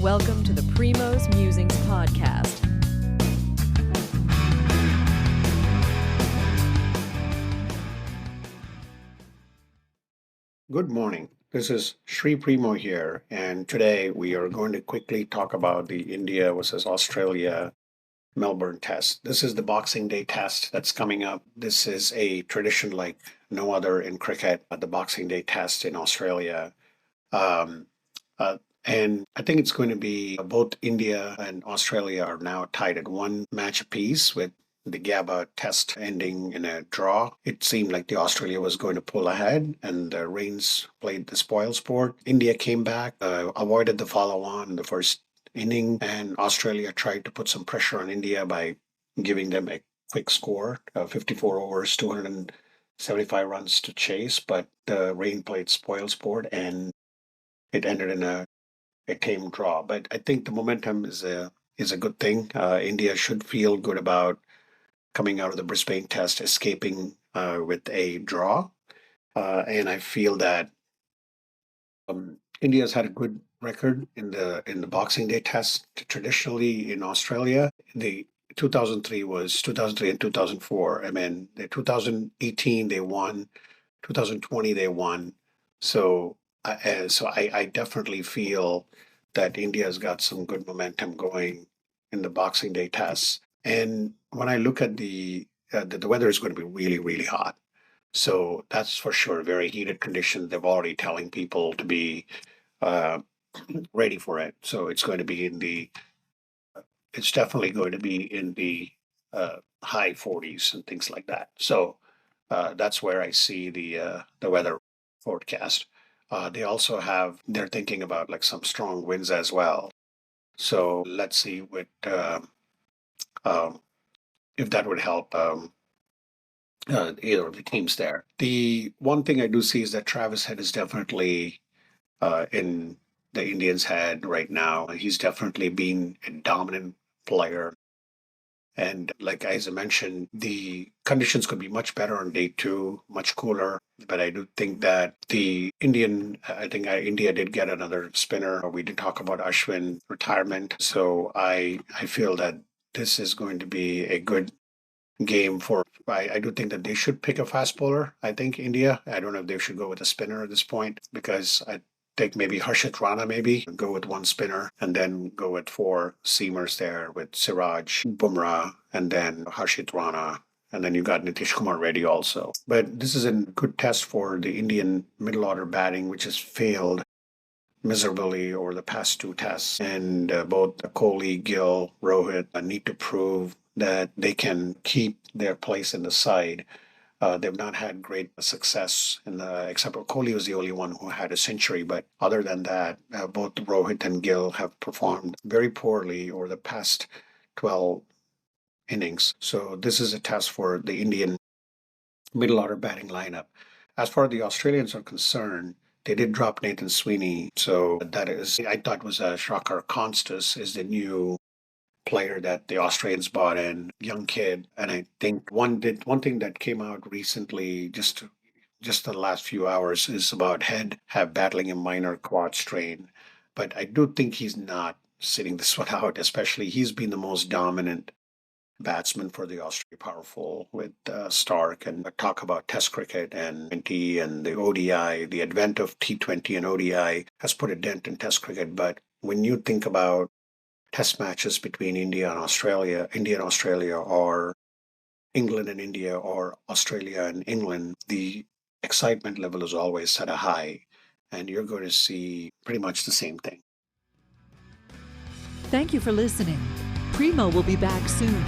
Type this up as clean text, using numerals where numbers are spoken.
Welcome to the Primo's Musings podcast. Good morning. This is Sri Primo here, and today we are going to quickly talk about the India versus Australia Melbourne Test. This is the Boxing Day Test that's coming up. This is a tradition like no other in cricket, the Boxing Day Test in Australia. Um, uh, and I think it's going to be both India and Australia are now tied at one match apiece with the Gabba test ending in a draw. It seemed like the Australia was going to pull ahead and the Rains played the spoil sport. India came back, avoided the follow on in the first inning, and Australia tried to put some pressure on India by giving them a quick score, 54 overs, 275 runs to chase. But the Rain played spoil sport and it ended in a tame draw. But I think the momentum is a good thing. India should feel good about coming out of the Brisbane Test, escaping with a draw. And I feel that India's had a good record in the Boxing Day Test. Traditionally in Australia, the 2003 and 2004. I mean, the 2018 they won, 2020 they won. So, I definitely feel that India's got some good momentum going in the Boxing Day tests. And when I look at the weather is going to be really, really hot. So that's for sure. Very heated conditions. They're already telling people to be uh, ready for it. So it's definitely going to be in the high 40s and things like that. So that's where I see the weather forecast. They're thinking about like some strong winds as well. So let's see um, if that would help either of the teams there. The one thing I do see is that Travis Head is definitely in the Indians' head right now. He's definitely been a dominant player. And like as I mentioned, the conditions could be much better on day two, much cooler. But I do think that India did get another spinner. We did talk about Ashwin retirement. So I feel that this is going to be a good game for. I do think that they should pick a fast bowler. I think India. I don't know if they should go with a spinner at this point because I think maybe Harshit Rana maybe go with one spinner and then go with four seamers there with Siraj, Bumrah, and then Harshit Rana. And then you got Nitish Kumar Reddy also. But this is a good test for the Indian middle order batting, which has failed miserably over the past two tests. And both Kohli, Gill, Rohit need to prove that they can keep their place in the side. They've not had great success except for Kohli was the only one who had a century. But other than that, both Rohit and Gill have performed very poorly over the past 12 innings. So this is a test for the Indian middle order batting lineup. As far as the Australians are concerned, they did drop Nathan Sweeney. So I thought was a shocker. Constas is the new player that the Australians bought in, young kid. And I think one thing that came out recently, just the last few hours, is about Head have battling a minor quad strain. But I do think he's not sitting this one out, especially he's been the most dominant batsman for the Australia powerful with Stark and talk about Test cricket and T20 and the ODI. The advent of T20 and ODI has put a dent in Test cricket. But when you think about Test matches between India and Australia, or England and India, or Australia and England, the excitement level is always at a high, and you're going to see pretty much the same thing. Thank you for listening. Primo will be back soon.